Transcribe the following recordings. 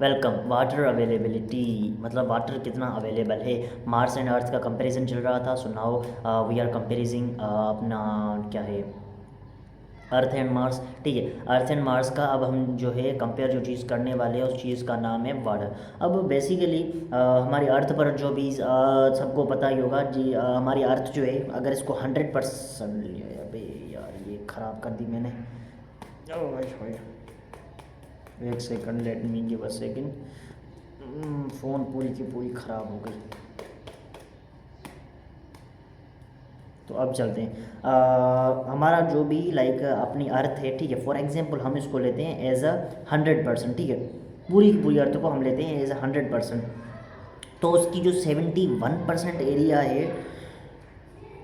Welcome. Water availability मतलब water कितना available है। मार्स एंड अर्थ का कंपैरिजन चल रहा था। So now we are comparing अपना क्या है, अर्थ एंड मार्स। ठीक है, अर्थ एंड मार्स का अब हम जो है कंपेयर जो चीज़ करने वाले हैं उस चीज़ का नाम है वाटर। अब बेसिकली हमारी अर्थ पर जो भी सबको पता ही होगा जी, हमारी अर्थ जो है अगर इसको 100% लिया, अबे यार ये ख़राब कर दी मैंने। ओ भाई भाई, एक second, let me give a second. Phone पूरी की पूरी ख़राब हो गई। तो अब चलते हैं। हमारा जो भी लाइक अपनी अर्थ है, ठीक है, फॉर एग्जांपल हम इसको लेते हैं एज अ 100%। ठीक है, पूरी की पूरी अर्थ को हम लेते हैं एज अ 100%। तो उसकी जो 71% एरिया है,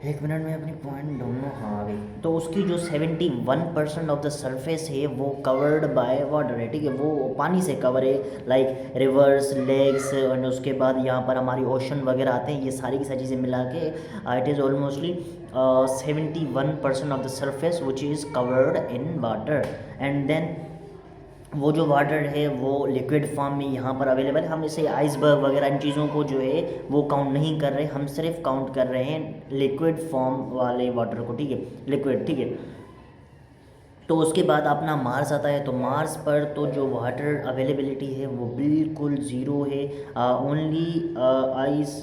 एक मिनट में अपनी पॉइंट ढूंढूँ, हाँ आ गई। तो उसकी जो 71% ऑफ द सरफेस है वो कवर्ड बाय वाटर है। ठीक है, वो पानी से कवर है, लाइक रिवर्स, लेक्स, और उसके बाद यहाँ पर हमारी ओशन वगैरह आते हैं। ये सारी की सारी चीज़ें मिला के it is almostly 71% of the surface which is covered in water. And then वो जो वाटर है वो लिक्विड फॉर्म में यहाँ पर अवेलेबल है। हम इसे आइसबर्ग वगैरह इन चीज़ों को जो है वो काउंट नहीं कर रहे, हम सिर्फ काउंट कर रहे हैं लिक्विड फॉर्म वाले वाटर को। ठीक है, लिक्विड। ठीक है, तो उसके बाद अपना मार्स आता है। तो मार्स पर तो जो वाटर अवेलेबिलिटी है वो बिल्कुल ज़ीरो है। Only ice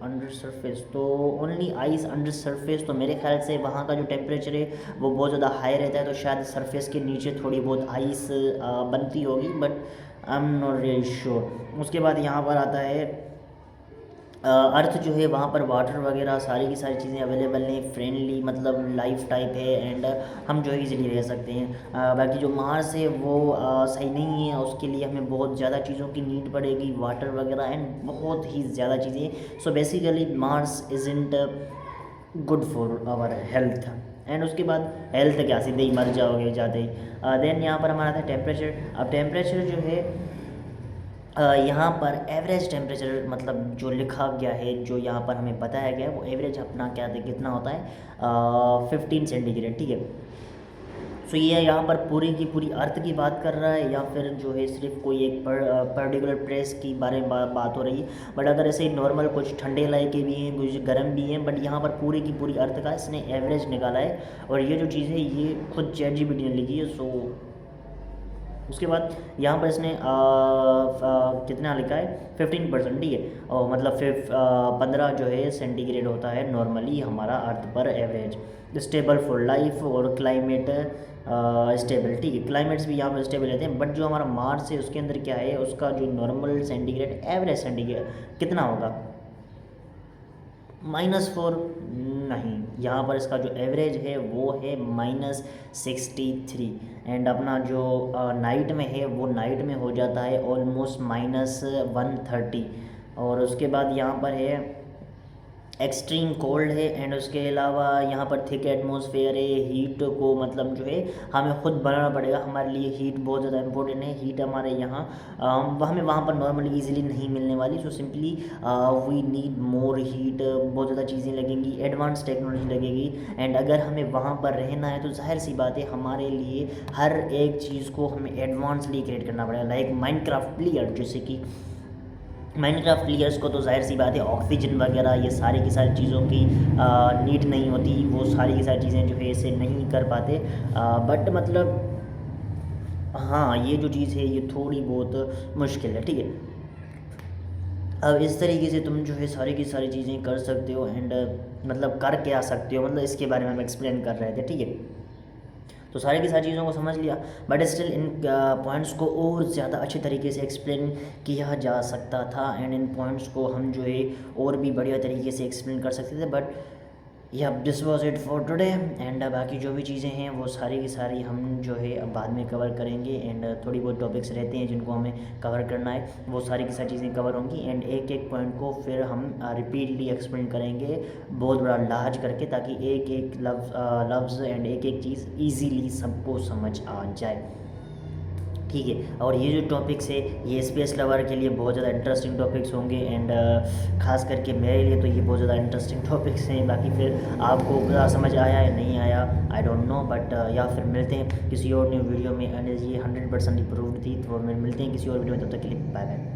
under surface. तो ओनली आइस अंडर सरफेस, तो मेरे ख्याल से वहाँ का जो टेम्परेचर है वो बहुत ज़्यादा हाई रहता है, तो शायद सरफेस के नीचे थोड़ी बहुत आइस बनती होगी, but I am not really sure. उसके बाद यहाँ पर आता है अर्थ जो है वहाँ पर वाटर वगैरह सारी की सारी चीज़ें अवेलेबल हैं, फ्रेंडली मतलब लाइफ टाइप है, एंड हम जो है इजीली रह सकते हैं। बाकी जो मार्स है वो सही नहीं है, उसके लिए हमें बहुत ज़्यादा चीज़ों की नीड पड़ेगी, वाटर वगैरह एंड बहुत ही ज़्यादा चीज़ें। So basically Mars isn't good for our health. And उसके बाद हेल्थ क्या, सीधे ही मर जाओगे जाते ही। देन यहाँ पर हमारा था टेम्परेचर। अब टेम्परेचर जो है यहाँ पर एवरेज टेम्परेचर मतलब जो लिखा गया है, जो यहाँ पर हमें बताया गया है वो एवरेज अपना क्या कितना होता है, 15 सेंटीग्रेड। ठीक है, सो ये यहाँ पर पूरी की पूरी अर्थ की बात कर रहा है, या फिर जो है सिर्फ कोई एक पर्टिकुलर प्लेस की बारे में बात हो रही है। बट अगर ऐसे ही नॉर्मल कुछ ठंडे इलाके भी हैं, कुछ गर्म भी हैं, बट यहाँ पर पूरी की पूरी अर्थ का इसने एवरेज निकाला है। और ये जो चीज़ है ये खुद ChatGPT ने लिखी है। सो उसके बाद यहाँ पर इसने कितना लिखा है, 15%। ठीक है, और मतलब फिर 15 जो है सेंटीग्रेड होता है नॉर्मली हमारा अर्थ पर एवरेज। स्टेबल फॉर लाइफ और क्लाइमेट स्टेबल। ठीक है, क्लाइमेट्स भी यहाँ पर स्टेबल रहते हैं, बट जो हमारा मार्स है उसके अंदर क्या है, उसका जो नॉर्मल सेंटीग्रेड एवरेज सेंटीग्रेड कितना होगा, -4। नहीं, यहाँ पर इसका जो एवरेज है वो है -63। एंड अपना जो नाइट में है वो नाइट में हो जाता है ऑलमोस्ट -130। और उसके बाद यहाँ पर है एक्सट्रीम कोल्ड है, एंड उसके अलावा यहाँ पर थिक एटमॉस्फेयर है। हीट को मतलब जो है हमें खुद बनाना पड़ेगा, हमारे लिए हीट बहुत ज़्यादा इंपॉर्टेंट है। हीट हमारे यहाँ हमें वहाँ पर नॉर्मली इजीली नहीं मिलने वाली। So simply we need more heat, बहुत ज़्यादा चीज़ें लगेंगी, एडवांस टेक्नोलॉजी लगेगी। एंड अगर हमें वहाँ पर रहना है तो जाहिर सी बात है हमारे लिए हर एक चीज़ को हमें एडवांसली क्रिएट करना पड़ेगा, लाइक माइनक्राफ्ट प्लेयर। जैसे कि माइनक्राफ्ट प्लेयर्स को तो जाहिर सी बात है ऑक्सीजन वगैरह ये सारी की सारी चीज़ों की नीड नहीं होती, वो सारी की सारी चीज़ें जो है इसे नहीं कर पाते। बट मतलब हाँ, ये जो चीज़ है ये थोड़ी बहुत मुश्किल है। ठीक है, अब इस तरीके से तुम जो है सारी की सारी चीज़ें कर सकते हो, एंड मतलब कर क्या सकते हो, मतलब इसके बारे में हम एक्सप्लेन कर रहे थे। ठीक है, तो सारी की सारी चीज़ों को समझ लिया, बट स्टिल इन पॉइंट्स को और ज़्यादा अच्छे तरीके से एक्सप्लेन किया जा सकता था, एंड इन पॉइंट्स को हम जो है और भी बढ़िया तरीके से एक्सप्लेन कर सकते थे। बट या this was it for today. And बाकी जो भी चीज़ें हैं वो सारी की सारी हम जो है अब बाद में कवर करेंगे, एंड थोड़ी बहुत टॉपिक्स रहते हैं जिनको हमें कवर करना है, वो सारी की सारी चीज़ें कवर होंगी, एंड एक एक पॉइंट को फिर हम रिपीटली एक्सप्लेन करेंगे बहुत बड़ा लार्ज करके, ताकि एक एक लफ्ज़ एंड एक एक चीज़ ईजीली सबको समझ आ जाए। ठीक है। और ये जो टॉपिक्स है ये स्पेस लवर के लिए बहुत ज़्यादा इंटरेस्टिंग टॉपिक्स होंगे, एंड ख़ास करके मेरे लिए तो ये बहुत ज़्यादा इंटरेस्टिंग टॉपिक्स हैं। बाकी फिर आपको क्या समझ आया या नहीं आया आई डोंट नो, बट या फिर मिलते हैं किसी और न्यू वीडियो में। एंड ये 100% अप्रूव्ड थी, तो मिलते हैं किसी और वीडियो में, तब तक के लिए बाय बाय।